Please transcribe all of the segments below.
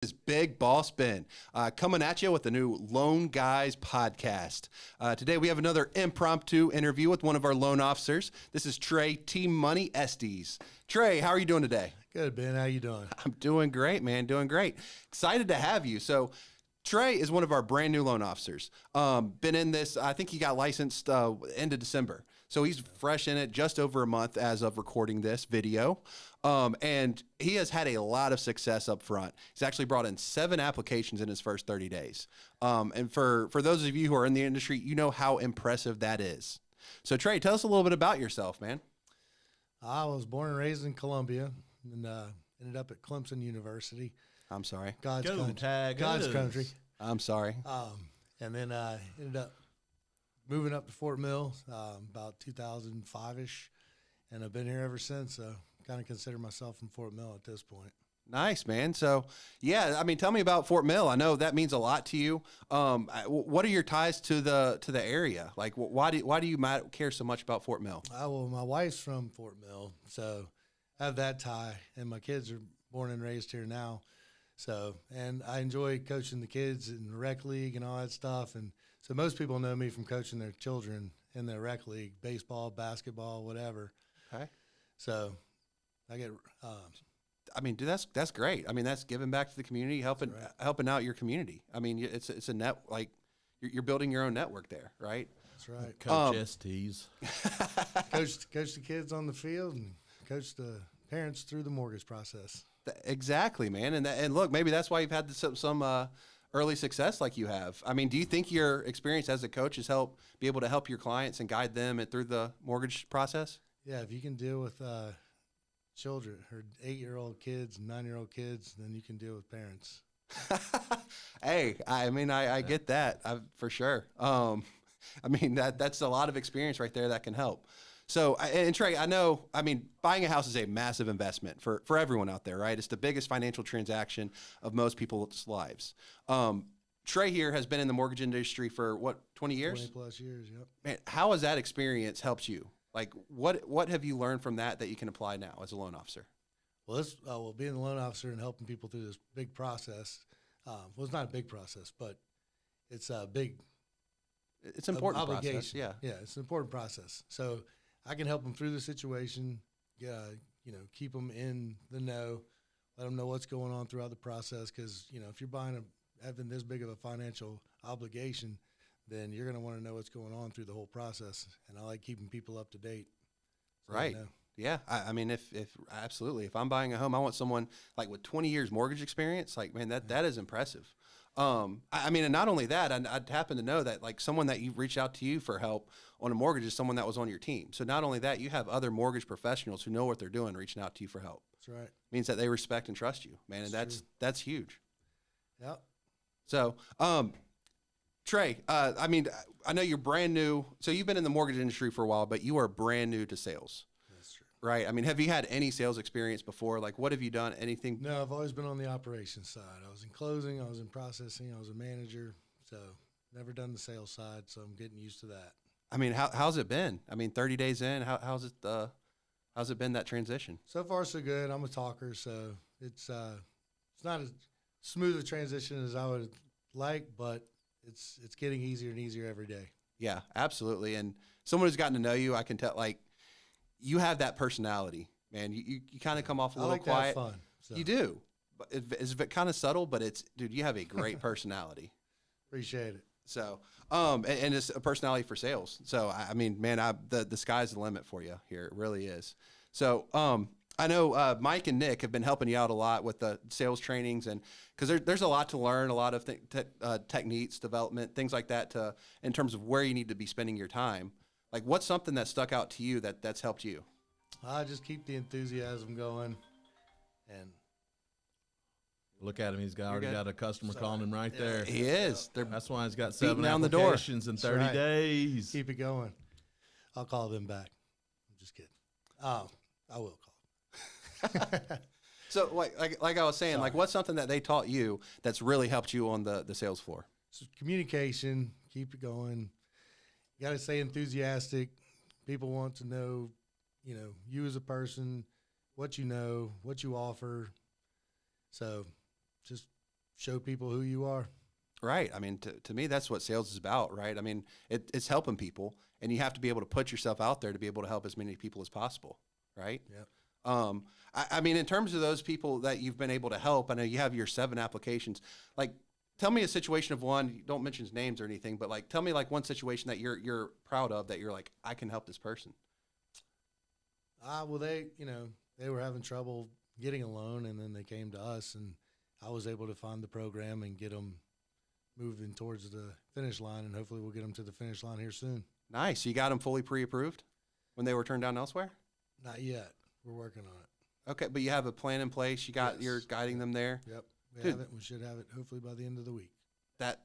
Is Big Boss Ben coming at you with the new Loan Guys podcast. Today we have another impromptu interview with one of our loan officers. This is Trey T Money Estes. Trey, how are you doing today? Good, Ben. How you doing? I'm doing great, man. Doing great. Excited to have you. So Trey is one of our brand new loan officers. Been in this, I think he got licensed end of December. So he's fresh in it, just over a month as of recording this video. And he has had a lot of success up front. He's actually brought in 7 applications in his first 30 days. And for those of you who are in the industry, you know how impressive that is. So Trey, tell us a little bit about yourself, man. I was born and raised in Columbia and ended up at Clemson University. I'm sorry. God's Go, country. Tag. God's country. I'm sorry. And then ended up moving up to Fort Mill about 2005-ish. And I've been here ever since. Kind of consider myself from Fort Mill at this point. Nice, man. So, yeah, I mean, tell me about Fort Mill. I know that means a lot to you. What are your ties to the area? Like, why do you care so much about Fort Mill? Well, my wife's from Fort Mill, so I have that tie. And my kids are born and raised here now. So, and I enjoy coaching the kids in the rec league and all that stuff. And so most people know me from coaching their children in the rec league, baseball, basketball, whatever. Okay. So I get, I mean, dude, that's great. I mean, that's giving back to the community, helping out your community. I mean, it's a net, like you're building your own network there, right? that's right. Coach STs. Coach the kids on the field and coach the parents through the mortgage process. Exactly, man. And look, maybe that's why you've had some early success like you have. I mean, do you think your experience as a coach has be able to help your clients and guide them through the mortgage process? Yeah, if you can deal with children or 8-year-old kids and 9-year-old kids, then you can deal with parents. Hey, I mean, I get that for sure. I mean, that's a lot of experience right there that can help. So, and Trey, I know, I mean, buying a house is a massive investment for everyone out there, right? It's the biggest financial transaction of most people's lives. Trey here has been in the mortgage industry for what, 20 years? 20 plus years, yep. Man, how has that experience helped you? Like, what have you learned from that you can apply now as a loan officer? Well, being a loan officer and helping people through this big process, well, it's not a big process, but it's a big It's an important obligation. process, yeah. Yeah, it's an important process. So I can help them through the situation, keep them in the know, let them know what's going on throughout the process. Because, if you're having this big of a financial obligation, then you're going to want to know what's going on through the whole process. And I like keeping people up to date. So Right. Yeah. I mean, if absolutely, if I'm buying a home, I want someone like with 20 years mortgage experience. Like, man, that is impressive. I mean, and not only that, I'd happen to know that like someone that you reached out to you for help on a mortgage is someone that was on your team. So not only that, you have other mortgage professionals who know what they're doing, reaching out to you for help. That's right. Means that they respect and trust you, man. And that's huge. Yep. So, Trey, I mean, I know you're brand new. So you've been in the mortgage industry for a while, but you are brand new to sales. That's true. Right. I mean, have you had any sales experience before? Like, what have you done? Anything? No, I've always been on the operations side. I was in closing, I was in processing, I was a manager. So never done the sales side. So I'm getting used to that. I mean, how's it been? I mean, 30 days in, how's it been, that transition? So far, so good. I'm a talker, so it's not as smooth a transition as I would like, but it's getting easier and easier every day. Yeah, absolutely. And someone who's gotten to know you, I can tell, like, you have that personality, man. You kind of come off a I little like quiet. to have fun. So You do. But it's kind of subtle, but dude, you have a great personality. appreciate it. So, and it's a personality for sales. So, I mean, man, the sky's the limit for you here. It really is. So, I know Mike and Nick have been helping you out a lot with the sales trainings, and because there's a lot to learn, a lot of techniques, development, things like that, in terms of where you need to be spending your time. Like, what's something that stuck out to you that's helped you? I just keep the enthusiasm going, and Look at him. He's already good. got a customer calling him right there. He is. That's why he's got Beating 7 down the door. applications in 30 right. days. keep it going. I'll call them back. I'm just kidding. I will call them. So, like I was saying, like, what's something that they taught you that's really helped you on the sales floor? So communication, keep it going. You got to stay enthusiastic. People want to know, you as a person, what you know, what you offer. So just show people who you are. Right. I mean, to me, that's what sales is about, right? I mean, it's helping people, and you have to be able to put yourself out there to be able to help as many people as possible, right? Yep. I mean, in terms of those people that you've been able to help, I know you have your 7 applications. Like, tell me a situation of one. You don't mention names or anything, but like, tell me like one situation that you're proud of that you're like, I can help this person. Well, they were having trouble getting a loan, and then they came to us, and I was able to find the program and get them moving towards the finish line, and hopefully we'll get them to the finish line here soon. Nice. So you got them fully pre-approved when they were turned down elsewhere? Not yet. We're working on it. Okay, but you have a plan in place. You got you're guiding them there. Yep. We Dude. have it. We should have it hopefully by the end of the week. That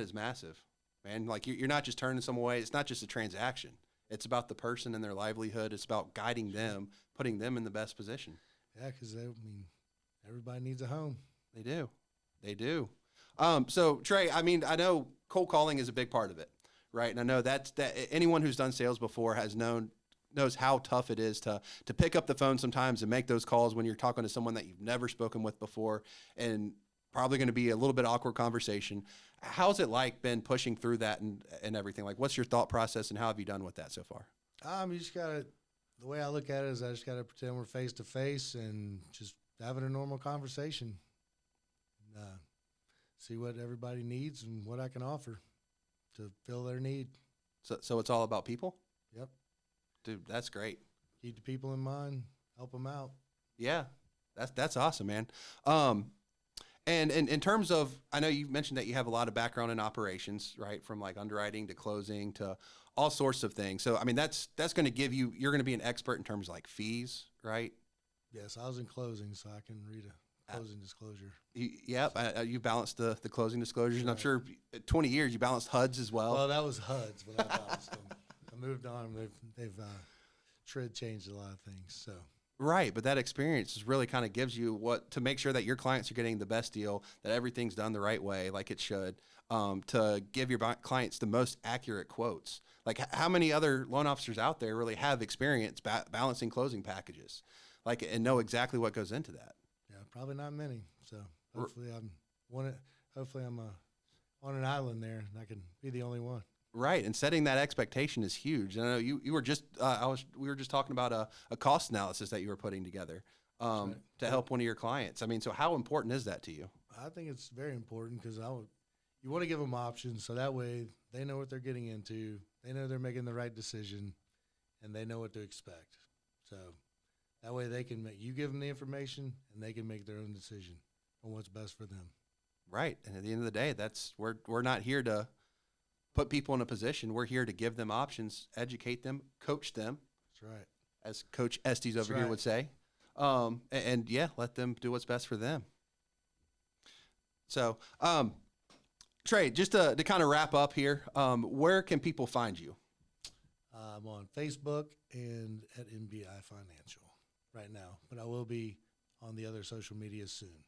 is massive, man. Like you're not just turning someone away. It's not just a transaction. It's about the person and their livelihood. It's about guiding them, putting them in the best position. Yeah, because everybody needs a home. They do. They do. So Trey, I mean, I know cold calling is a big part of it, right? And I know that anyone who's done sales before knows how tough it is to pick up the phone sometimes and make those calls when you're talking to someone that you've never spoken with before, and probably going to be a little bit awkward conversation. How's it like been pushing through that and everything? Like, what's your thought process and how have you done with that so far? You just gotta. The way I look at it is, I just gotta pretend we're face to face and just having a normal conversation. See what everybody needs and what I can offer to fill their need. So it's all about people? Yep. Dude, that's great. Keep the people in mind, help them out. Yeah, that's awesome, man. And in terms of, I know you mentioned that you have a lot of background in operations, right? From like underwriting to closing to all sorts of things. So, I mean, that's going to give you're going to be an expert in terms of like fees, right? Yes, I was in closing, so I can read a closing disclosure. Yep, you balanced the closing disclosures, and I'm Right. sure 20 years you balanced HUDs as well. Well, that was HUDs, but I balanced them. I moved on. They've changed a lot of things. So Right, but that experience is really kind of gives you what to make sure that your clients are getting the best deal, that everything's done the right way, like it should, to give your clients the most accurate quotes. Like how many other loan officers out there really have experience balancing closing packages, like and know exactly what goes into that? yeah, probably not many. So hopefully Hopefully I'm on an island there, and I can be the only one. Right, and setting that expectation is huge. And I know you were just we were just talking about a cost analysis that you were putting together right. to help one of your clients. I mean, so how important is that to you? I think it's very important because you want to give them options so that way they know what they're getting into, they know they're making the right decision, and they know what to expect. So that way you give them the information and they can make their own decision on what's best for them. Right, and at the end of the day, we're not here to put people in a position. We're here to give them options, educate them, coach them. That's right. As Coach Estes over here right. would say. And yeah, let them do what's best for them. So, Trey, just to kind of wrap up here, where can people find you? I'm on Facebook and at MBI Financial right now, but I will be on the other social media soon.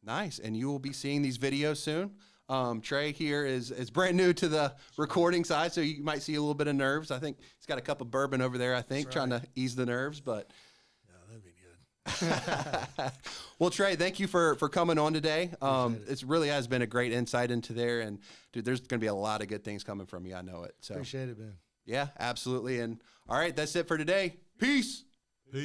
Nice. And you will be seeing these videos soon. Trey here is brand new to the recording side, so you might see a little bit of nerves. I think he's got a cup of bourbon over there, I think, That's trying right. to ease the nerves. But Yeah, that'd be good. well, Trey, thank you for coming on today. Appreciate It really has been a great insight into there. And, dude, there's going to be a lot of good things coming from you. I know it. So, Appreciate it, man. yeah, absolutely. And, all right, that's it for today. Peace.